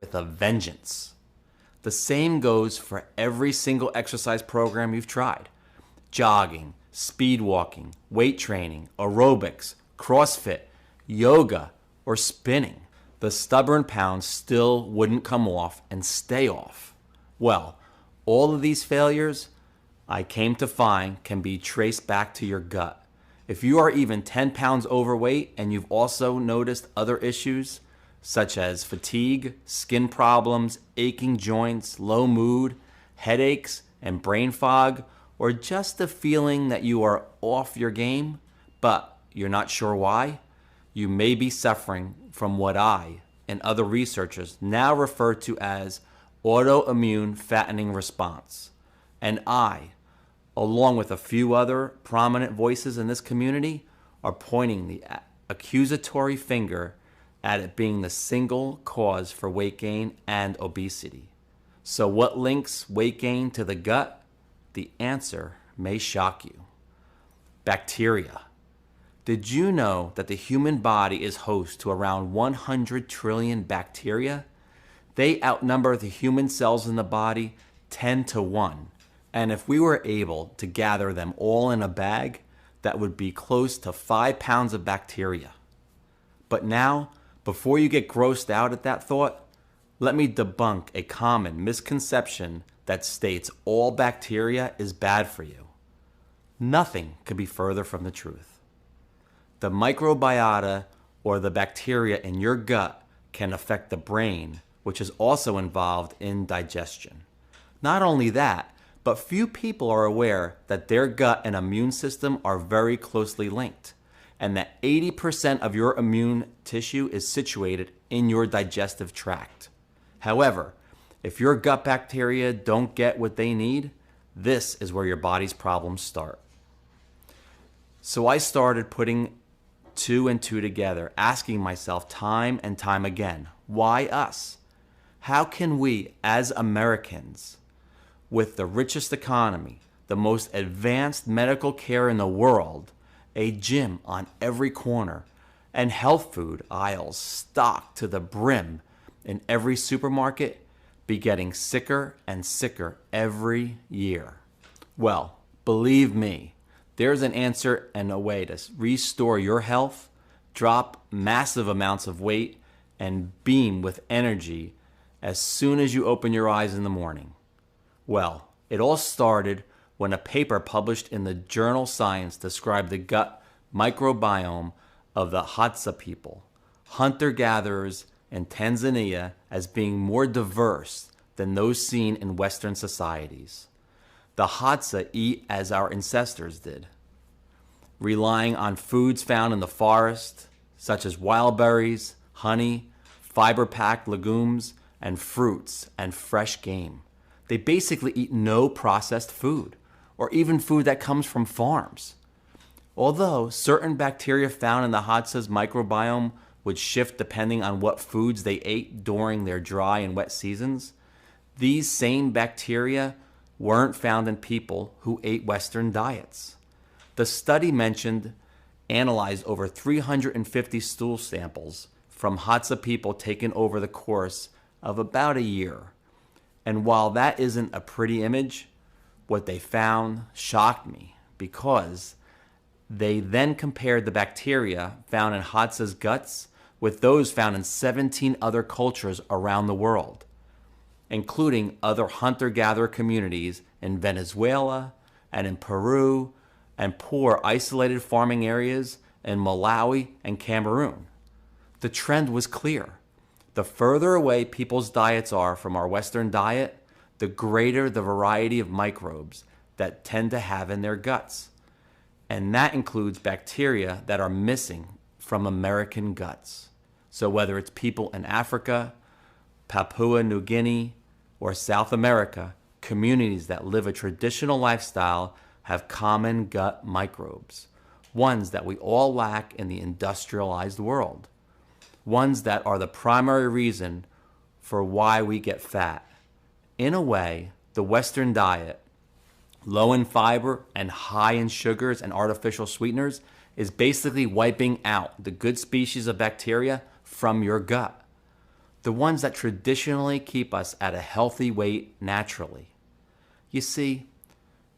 with a vengeance. The same goes for every single exercise program you've tried. Jogging, speed walking, weight training, aerobics, CrossFit, yoga, or spinning. The stubborn pounds still wouldn't come off and stay off. Well, all of these failures, I came to find, can be traced back to your gut. If you are even 10 pounds overweight and you've also noticed other issues, such as fatigue, skin problems, aching joints, low mood, headaches, and brain fog, or just the feeling that you are off your game, but you're not sure why, you may be suffering from what I and other researchers now refer to as autoimmune fattening response. And I, along with a few other prominent voices in this community, are pointing the accusatory finger at it being the single cause for weight gain and obesity. So what links weight gain to the gut? The answer may shock you. Bacteria. Did you know that the human body is host to around 100 trillion bacteria? They outnumber the human cells in the body 10 to 1. And if we were able to gather them all in a bag, that would be close to 5 pounds of bacteria. But now, before you get grossed out at that thought, let me debunk a common misconception that states all bacteria is bad for you. Nothing could be further from the truth. The microbiota, or the bacteria in your gut, can affect the brain, which is also involved in digestion. Not only that, but few people are aware that their gut and immune system are very closely linked, and that 80% of your immune tissue is situated in your digestive tract. However, if your gut bacteria don't get what they need, this is where your body's problems start. So I started putting 2 and 2 together, asking myself time and time again, why us? How can we, as Americans, with the richest economy, the most advanced medical care in the world, a gym on every corner, and health food aisles stocked to the brim in every supermarket, be getting sicker and sicker every year? Well, believe me, there's an answer and a way to restore your health, drop massive amounts of weight, and beam with energy as soon as you open your eyes in the morning. Well, it all started when a paper published in the journal Science described the gut microbiome of the Hadza people, hunter-gatherers in Tanzania, as being more diverse than those seen in Western societies. The Hadza eat as our ancestors did, relying on foods found in the forest, such as wild berries, honey, fiber-packed legumes, and fruits and fresh game. They basically eat no processed food, or even food that comes from farms. Although certain bacteria found in the Hadza's microbiome would shift depending on what foods they ate during their dry and wet seasons, these same bacteria weren't found in people who ate Western diets. The study mentioned analyzed over 350 stool samples from Hadza people taken over the course of about a year. And while that isn't a pretty image, what they found shocked me, because they then compared the bacteria found in Hadza's guts with those found in 17 other cultures around the world, including other hunter-gatherer communities in Venezuela and in Peru, and poor isolated farming areas in Malawi and Cameroon. The trend was clear. The further away people's diets are from our Western diet, the greater the variety of microbes that tend to have in their guts. And that includes bacteria that are missing from American guts. So whether it's people in Africa, Papua New Guinea, or South America, communities that live a traditional lifestyle have common gut microbes, ones that we all lack in the industrialized world, ones that are the primary reason for why we get fat. In a way, the Western diet, low in fiber and high in sugars and artificial sweeteners, is basically wiping out the good species of bacteria from your gut. the ones that traditionally keep us at a healthy weight naturally. You see,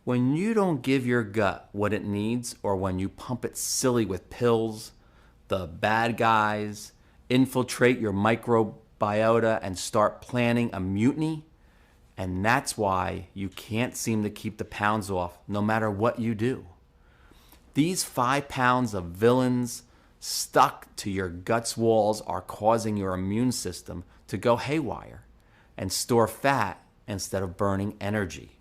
when you don't give your gut what it needs, or when you pump it silly with pills, the bad guys infiltrate your microbiota and start planning a mutiny. And that's why you can't seem to keep the pounds off no matter what you do. These 5 pounds of villains stuck to your gut's walls are causing your immune system to go haywire and store fat instead of burning energy,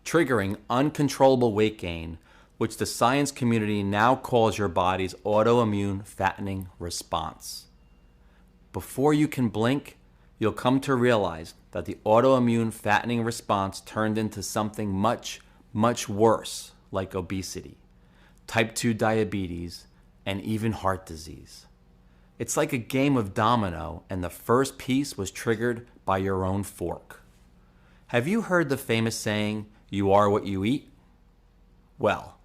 triggering uncontrollable weight gain, which the science community now calls your body's autoimmune fattening response. Before you can blink, you'll come to realize that the autoimmune fattening response turned into something much, much worse, like obesity, type 2 diabetes, and even heart disease. It's like a game of domino, and the first piece was triggered by your own fork. Have you heard the famous saying, "You are what you eat"? Well,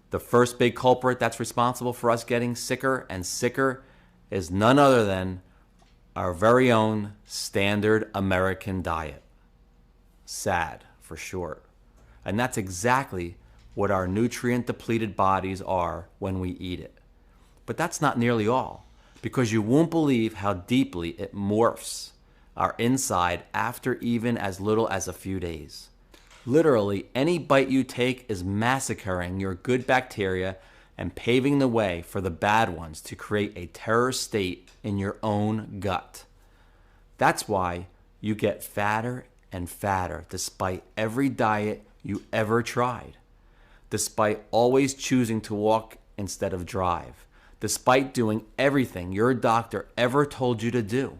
the first big culprit that's responsible for us getting sicker and sicker is none other than our very own standard American diet. SAD for short. And that's exactly what our nutrient-depleted bodies are when we eat it. But that's not nearly all, because you won't believe how deeply it morphs our inside after even as little as a few days. Literally, any bite you take is massacring your good bacteria and paving the way for the bad ones to create a terror state in your own gut. That's why you get fatter and fatter despite every diet you ever tried, despite always choosing to walk instead of drive, despite doing everything your doctor ever told you to do.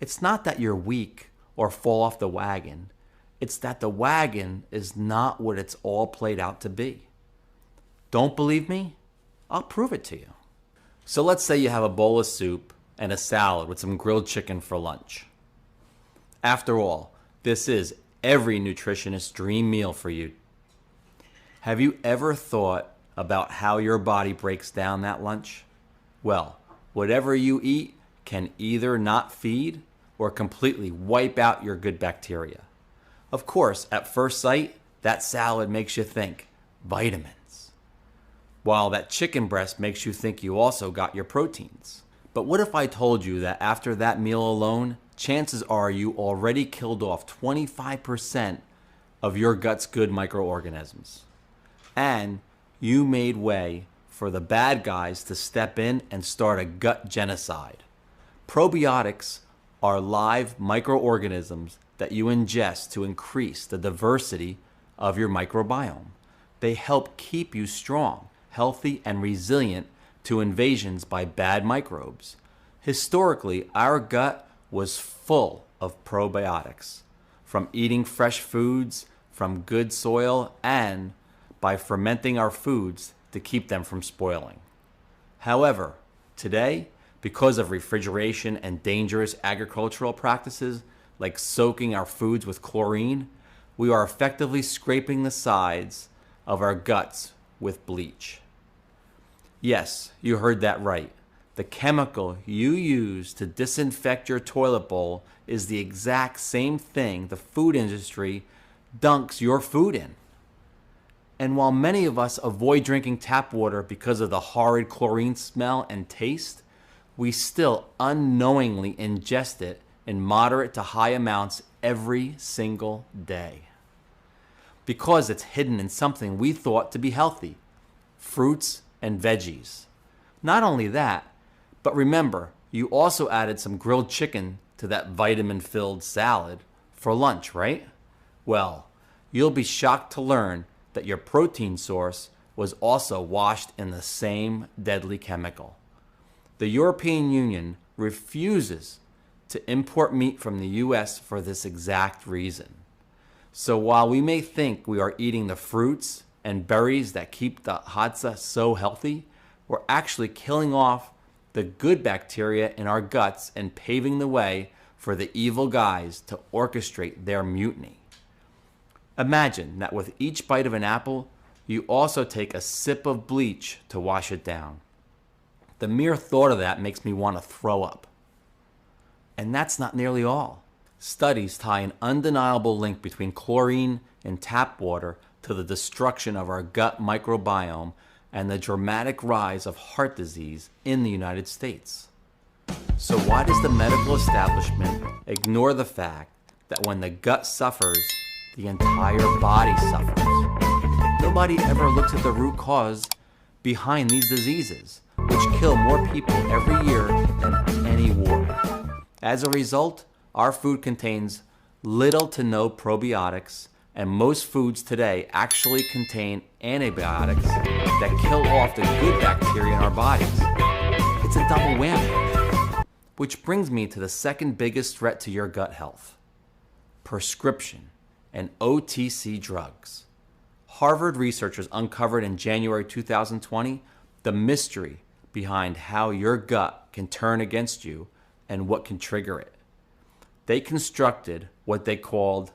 It's not that you're weak or fall off the wagon. It's that the wagon is not what it's all played out to be. Don't believe me? I'll prove it to you. So let's say you have a bowl of soup and a salad with some grilled chicken for lunch. After all, this is every nutritionist's dream meal for you. Have you ever thought about how your body breaks down that lunch? Well, whatever you eat can either not feed or completely wipe out your good bacteria. Of course, at first sight, that salad makes you think vitamins, while that chicken breast makes you think you also got your proteins. But what if I told you that after that meal alone, chances are you already killed off 25% of your gut's good microorganisms, and you made way for the bad guys to step in and start a gut genocide? Probiotics are live microorganisms that you ingest to increase the diversity of your microbiome. They help keep you strong, healthy, and resilient to invasions by bad microbes. Historically, our gut was full of probiotics, from eating fresh foods from good soil and by fermenting our foods to keep them from spoiling. However, today, because of refrigeration and dangerous agricultural practices like soaking our foods with chlorine, we are effectively scraping the sides of our guts with bleach. Yes, you heard that right. The chemical you use to disinfect your toilet bowl is the exact same thing the food industry dunks your food in. And while many of us avoid drinking tap water because of the horrid chlorine smell and taste, we still unknowingly ingest it in moderate to high amounts every single day, because it's hidden in something we thought to be healthy: fruits and veggies. Not only that, but remember, you also added some grilled chicken to that vitamin-filled salad for lunch, right? Well, you'll be shocked to learn that your protein source was also washed in the same deadly chemical. The European Union refuses to import meat from the US for this exact reason. So while we may think we are eating the fruits and berries that keep the hatza so healthy, we're actually killing off the good bacteria in our guts and paving the way for the evil guys to orchestrate their mutiny. Imagine that with each bite of an apple, you also take a sip of bleach to wash it down. The mere thought of that makes me want to throw up. And that's not nearly all. Studies tie an undeniable link between chlorine in tap water to the destruction of our gut microbiome and the dramatic rise of heart disease in the United States. So why does the medical establishment ignore the fact that when the gut suffers, the entire body suffers? Nobody ever looks at the root cause behind these diseases, which kill more people every year than any war. As a result, our food contains little to no probiotics, and most foods today actually contain antibiotics that kill off the good bacteria in our bodies. It's a double whammy. Which brings me to the second biggest threat to your gut health: prescription and OTC drugs. Harvard researchers uncovered in January 2020 the mystery behind how your gut can turn against you and what can trigger it. They constructed what they called